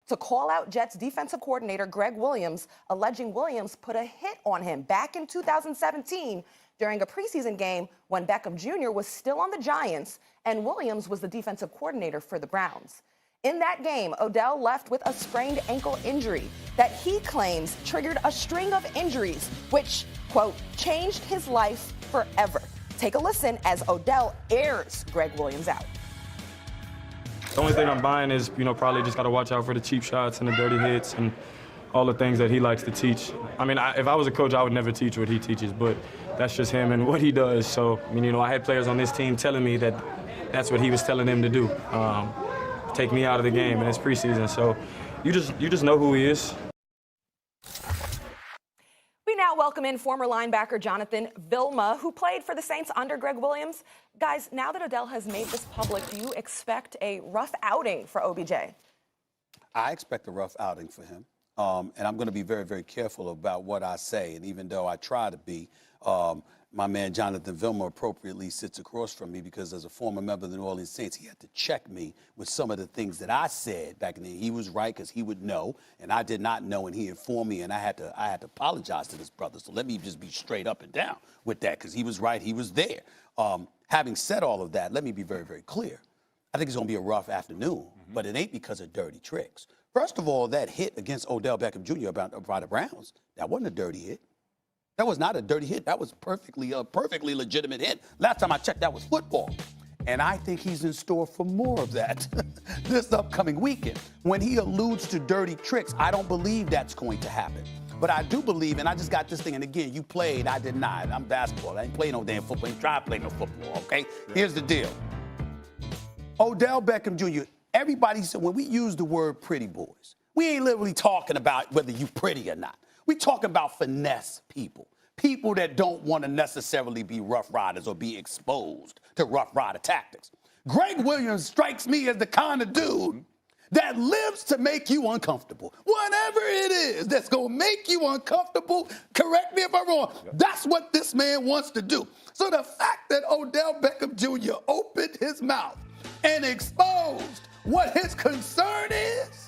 to call out Jets defensive coordinator Greg Williams, alleging Williams put a hit on him back in 2017 during a preseason game when Beckham Jr. was still on the Giants and Williams was the defensive coordinator for the Browns. In that game, Odell left with a sprained ankle injury that he claims triggered a string of injuries, which, quote, changed his life forever. Take a listen as Odell airs Greg Williams out. The only thing I'm buying is, probably just got to watch out for the cheap shots and the dirty hits and all the things that he likes to teach. I mean, if I was a coach, I would never teach what he teaches, but that's just him and what he does. So, I had players on this team telling me that that's what he was telling them to do. Take me out of the game, and it's preseason. So you just know who he is. We now welcome in former linebacker Jonathan Vilma, who played for the Saints under Greg Williams. Guys, now that Odell has made this public, do you expect a rough outing for OBJ? I expect a rough outing for him. And I'm going to be very, very careful about what I say. And even though I try to be, my man Jonathan Vilma appropriately sits across from me because as a former member of the New Orleans Saints, he had to check me with some of the things that I said back in the day. He was right because he would know, and I did not know, and he informed me, and I had to apologize to this brother. So let me just be straight up and down with that because he was right, he was there. Having said all of that, let me be very, very clear. I think it's going to be a rough afternoon, but it ain't because of dirty tricks. First of all, that hit against Odell Beckham Jr. by the Browns, that wasn't a dirty hit. That was not a dirty hit. That was perfectly legitimate hit. Last time I checked, that was football. And I think he's in store for more of that this upcoming weekend. When he alludes to dirty tricks, I don't believe that's going to happen. But I do believe, and I just got this thing, and again, you played, I did not. I'm basketball. I ain't playing no damn football. I ain't trying to play no football, okay? Here's the deal. Odell Beckham Jr., everybody said, when we use the word pretty boys, we ain't literally talking about whether you pretty or not. We talk about finesse people that don't want to necessarily be rough riders or be exposed to rough rider tactics. Greg Williams strikes me as the kind of dude that lives to make you uncomfortable. Whatever it is that's going to make you uncomfortable, correct me if I'm wrong, that's what this man wants to do. So the fact that Odell Beckham Jr. opened his mouth and exposed what his concern is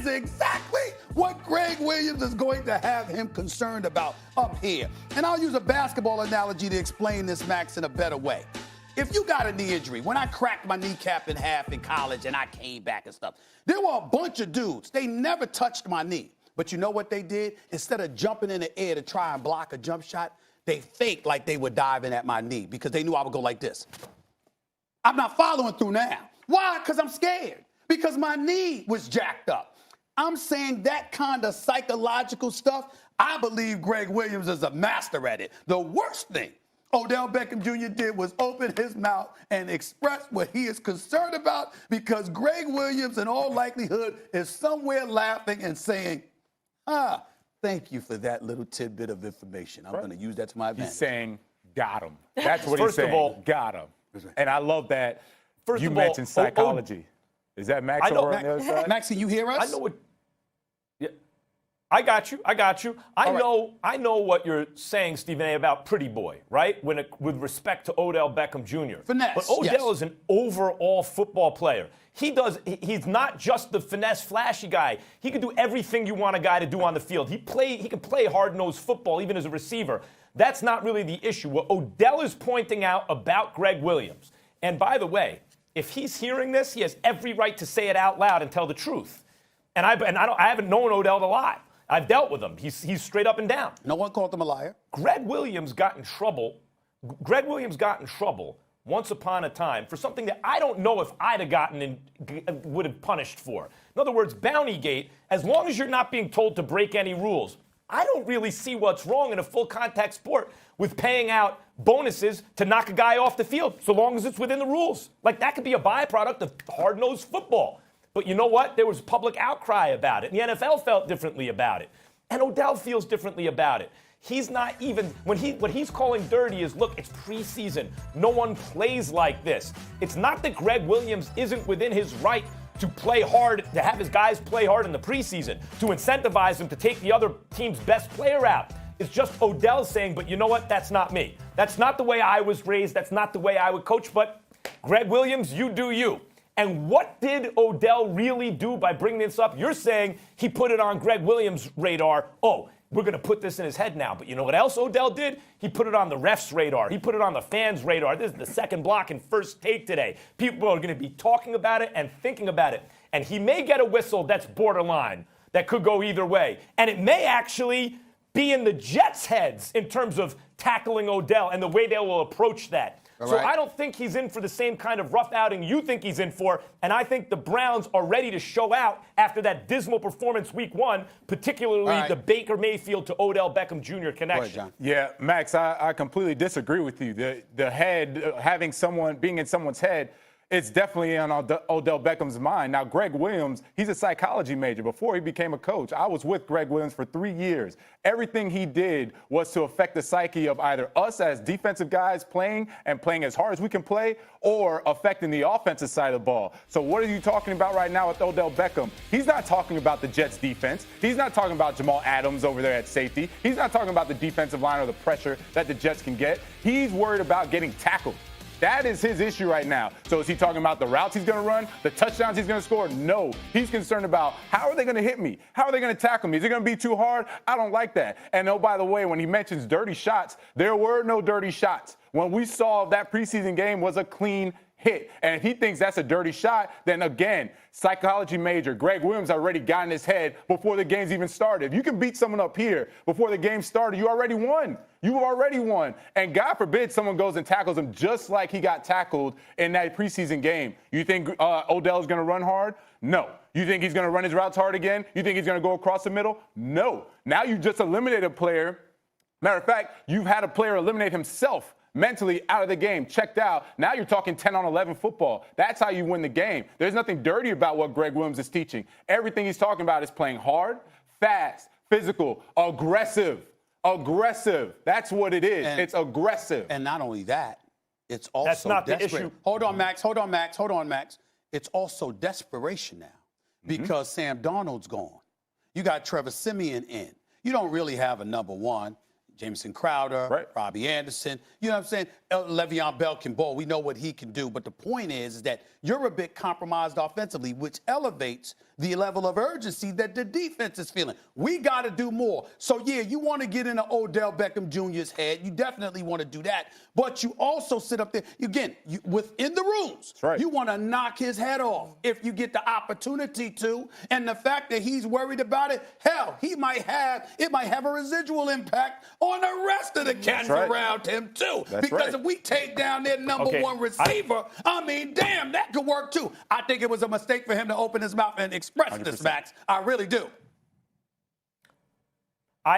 exactly what Greg Williams is going to have him concerned about up here. And I'll use a basketball analogy to explain this, Max, in a better way. If you got a knee injury, when I cracked my kneecap in half in college and I came back and stuff, there were a bunch of dudes. They never touched my knee. But you know what they did? Instead of jumping in the air to try and block a jump shot, they faked like they were diving at my knee because they knew I would go like this. I'm not following through now. Why? Because I'm scared. Because my knee was jacked up. I'm saying that kind of psychological stuff, I believe Greg Williams is a master at it. The worst thing Odell Beckham Jr. did was open his mouth and express what he is concerned about because Greg Williams, in all likelihood, is somewhere laughing and saying, thank you for that little tidbit of information. I'm going to use that to my advantage. He's saying, got him. That's what he's saying. First of all, got him. And I love that you mentioned psychology. Is that Max over on the other side? Max, can you hear us? I know what. Yeah, I got you. I know what you're saying, Stephen A, about pretty boy, right? With respect to Odell Beckham Jr. Finesse. But Odell is an overall football player. He's not just the finesse, flashy guy. He can do everything you want a guy to do on the field. He can play hard-nosed football, even as a receiver. That's not really the issue. What Odell is pointing out about Greg Williams, and by the way, if he's hearing this, he has every right to say it out loud and tell the truth. And I haven't known Odell a lot. I've dealt with him. He's straight up and down. No one called him a liar. Greg Williams got in trouble once upon a time for something that I don't know if I'd have gotten and would have punished for. In other words, Bountygate, as long as you're not being told to break any rules, I don't really see what's wrong in a full contact sport with paying out bonuses to knock a guy off the field, so long as it's within the rules. Like, that could be a byproduct of hard-nosed football. But you know what? There was public outcry about it. And the NFL felt differently about it. And Odell feels differently about it. He's not even, what he's calling dirty is, look, it's preseason. No one plays like this. It's not that Greg Williams isn't within his right to play hard, to have his guys play hard in the preseason, to incentivize them to take the other team's best player out. It's just Odell saying, but you know what? That's not me. That's not the way I was raised. That's not the way I would coach. But Greg Williams, you do you. And what did Odell really do by bringing this up? You're saying he put it on Greg Williams' radar. Oh, we're going to put this in his head now. But you know what else Odell did? He put it on the refs' radar. He put it on the fans' radar. This is the second block and first take today. People are going to be talking about it and thinking about it. And he may get a whistle that's borderline, that could go either way. And it may actually be in the Jets' heads in terms of tackling Odell and the way they will approach that. So I don't think he's in for the same kind of rough outing you think he's in for, and I think the Browns are ready to show out after that dismal performance week 1, particularly the Baker Mayfield to Odell Beckham Jr. connection. Yeah, Max, I completely disagree with you. The head, having someone, being in someone's head, it's definitely on Odell Beckham's mind. Now, Greg Williams, he's a psychology major. Before he became a coach, I was with Greg Williams for 3 years. Everything he did was to affect the psyche of either us as defensive guys playing as hard as we can play, or affecting the offensive side of the ball. So what are you talking about right now with Odell Beckham? He's not talking about the Jets defense. He's not talking about Jamal Adams over there at safety. He's not talking about the defensive line or the pressure that the Jets can get. He's worried about getting tackled. That is his issue right now. So is he talking about the routes he's going to run, the touchdowns he's going to score? No. He's concerned about how are they going to hit me? How are they going to tackle me? Is it going to be too hard? I don't like that. And oh, by the way, when he mentions dirty shots, there were no dirty shots. When we saw that preseason game was a clean hit. And if he thinks that's a dirty shot, then again, psychology major Greg Williams already got in his head before the game's even started. If you can beat someone up here before the game started, you already won. You already won. And God forbid someone goes and tackles him just like he got tackled in that preseason game. You think Odell's going to run hard? No. You think he's going to run his routes hard again? You think he's going to go across the middle? No. Now you just eliminated a player. Matter of fact, you've had a player eliminate himself mentally out of the game, checked out. Now you're talking 10-on-11 football. That's how you win the game. There's nothing dirty about what Greg Williams is teaching. Everything he's talking about is playing hard, fast, physical, aggressive. Aggressive. That's what it is. It's aggressive. And not only that, it's also That's not desperate. the issue. Hold on, Max. It's also desperation now because Sam Darnold's gone. You got Trevor Siemian in. You don't really have a number one. Jameson Crowder, Robbie Anderson. You know what I'm saying? Le'Veon Bell can ball. We know what he can do. But the point is that you're a bit compromised offensively, which elevates the level of urgency that the defense is feeling. We got to do more. So, yeah, you want to get into Odell Beckham Jr.'s head. You definitely want to do that. But you also sit up there, again, within the rules. You want to knock his head off if you get the opportunity to. And the fact that he's worried about it, hell, it might have a residual impact on the rest of the cats around him, too. Because if we take down their number one receiver, I mean, damn, that could work, too. I think it was a mistake for him to open his mouth and express 100%. This, Max. I really do.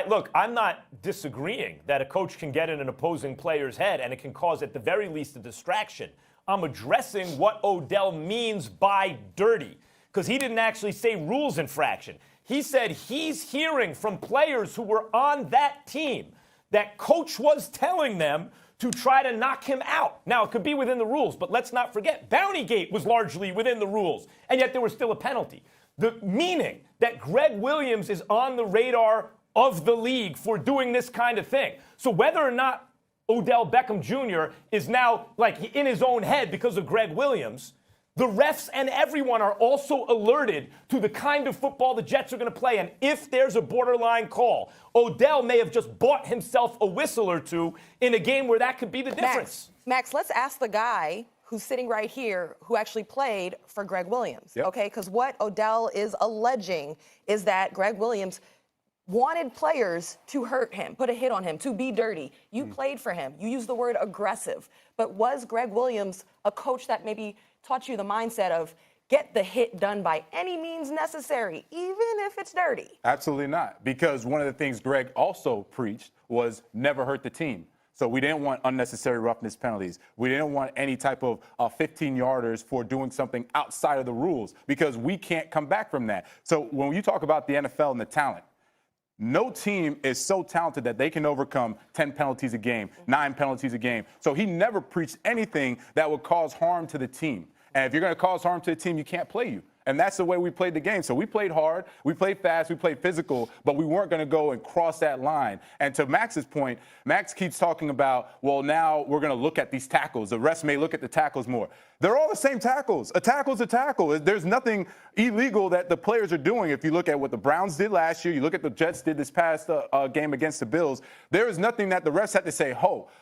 Look, I'm not disagreeing that a coach can get in an opposing player's head and it can cause, at the very least, a distraction. I'm addressing what Odell means by dirty, because he didn't actually say rules infraction. He said he's hearing from players who were on that team that coach was telling them to try to knock him out. Now, it could be within the rules, but let's not forget, Bountygate was largely within the rules, and yet there was still a penalty. The meaning that Greg Williams is on the radar of the league for doing this kind of thing. So whether or not Odell Beckham Jr. is now like in his own head because of Greg Williams, the refs and everyone are also alerted to the kind of football the Jets are going to play. And if there's a borderline call, Odell may have just bought himself a whistle or two in a game where that could be the difference. Max, let's ask the guy who's sitting right here who actually played for Greg Williams, okay? Because what Odell is alleging is that Greg Williams wanted players to hurt him, put a hit on him, to be dirty. You played for him. You used the word aggressive. But was Greg Williams a coach that maybe taught you the mindset of get the hit done by any means necessary, even if it's dirty? Absolutely not. Because one of the things Greg also preached was never hurt the team. So we didn't want unnecessary roughness penalties. We didn't want any type of 15-yarders for doing something outside of the rules, because we can't come back from that. So when you talk about the NFL and the talent, no team is so talented that they can overcome 10 penalties a game, 9 penalties a game. So he never preached anything that would cause harm to the team. And if you're going to cause harm to the team, you can't play you. And that's the way we played the game. So we played hard, we played fast, we played physical, but we weren't going to go and cross that line. And to Max's point, Max keeps talking about, well, now we're going to look at these tackles. The refs may look at the tackles more. They're all the same tackles. A tackle's a tackle. There's nothing illegal that the players are doing. If you look at what the Browns did last year, you look at the Jets did this past game against the Bills, there is nothing that the refs had to say,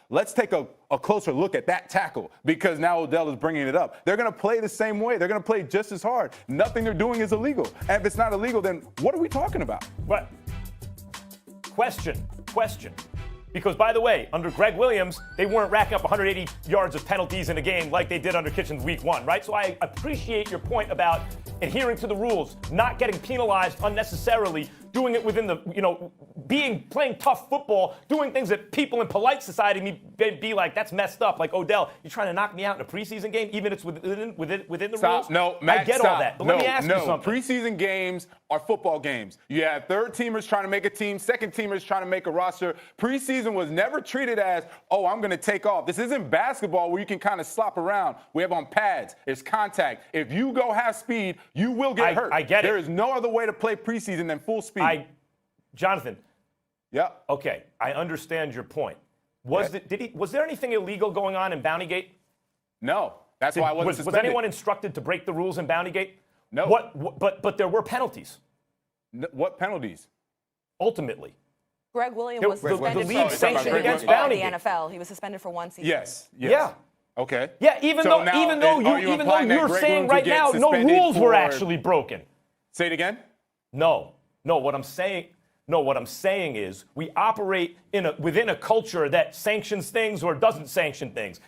let's take a closer look at that tackle because now Odell is bringing it up. They're going to play the same way. They're going to play just as hard. Nothing they're doing is illegal. And if it's not illegal, then what are we talking about? What? Question. Because, by the way, under Greg Williams, they weren't racking up 180 yards of penalties in a game like they did under Kitchens week 1, right? So I appreciate your point about adhering to the rules, not getting penalized unnecessarily, doing it within the, playing tough football, doing things that people in polite society may be like, that's messed up. Like, Odell, you're trying to knock me out in a preseason game, even if it's within the rules? No, Matt, I get all that. But let me ask you something. Preseason games are football games. You have third-teamers trying to make a team, second-teamers trying to make a roster. Preseason was never treated as, I'm going to take off. This isn't basketball where you can kind of slop around. We have on pads. It's contact. If you go half speed, you will get hurt. I get it. There is no other way to play preseason than full speed. Jonathan. Yeah. Okay, I understand your point. Was there anything illegal going on in Bountygate? No. That's why I wasn't suspended. Was anyone instructed to break the rules in Bountygate? No. But there were penalties. What penalties? Ultimately. Greg Williams was suspended the league for sanctioned against in Bountygate. the NFL. He was suspended for 1 season. Yes. Yeah. Okay. Yeah, even though you're saying right now no rules were actually broken. Say it again? No, what I'm saying is we operate within a culture that sanctions things or doesn't sanction things.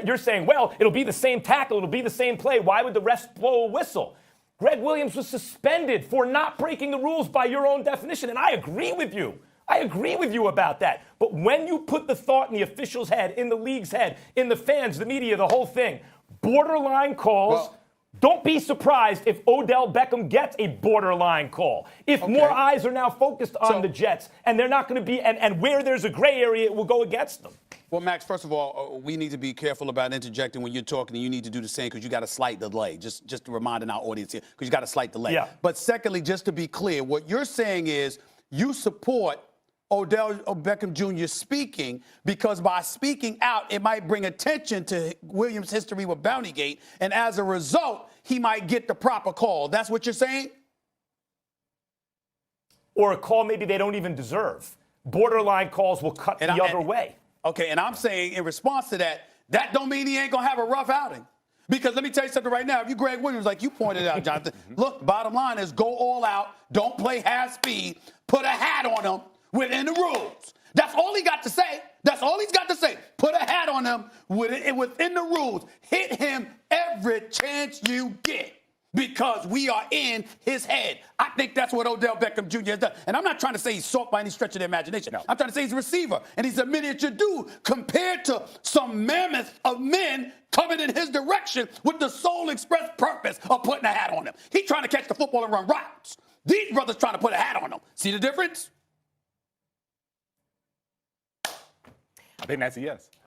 You're saying, well, it'll be the same tackle, it'll be the same play. Why would the refs blow a whistle? Greg Williams was suspended for not breaking the rules by your own definition, and I agree with you. I agree with you about that. But when you put the thought in the official's head, in the league's head, in the fans, the media, the whole thing, borderline calls, don't be surprised if Odell Beckham gets a borderline call. If more eyes are now focused on the Jets, and they're not going to be, and where there's a gray area, it will go against them. Well, Max, first of all, we need to be careful about interjecting when you're talking, and you need to do the same because you got a slight delay. Just reminding our audience here, because you got a slight delay. Yeah. But secondly, just to be clear, what you're saying is you support Odell Beckham Jr. speaking because by speaking out, it might bring attention to Williams' history with Bountygate, and as a result, he might get the proper call. That's what you're saying? Or a call maybe they don't even deserve. Borderline calls will cut the other way. Okay, and I'm saying in response to that, that don't mean he ain't going to have a rough outing. Because let me tell you something right now. If you Greg Williams, like you pointed out, Jonathan, look, bottom line is go all out, don't play half speed, put a hat on him within the rules. That's all he got to say. That's all he's got to say. Put a hat on him within the rules. Hit him every chance you get because we are in his head. I think that's what Odell Beckham Jr. has done. And I'm not trying to say he's soft by any stretch of the imagination. No. I'm trying to say he's a receiver, and he's a miniature dude compared to some mammoth of men coming in his direction with the sole express purpose of putting a hat on him. He's trying to catch the football and run routes. These brothers trying to put a hat on him. See the difference? I think that's a yes.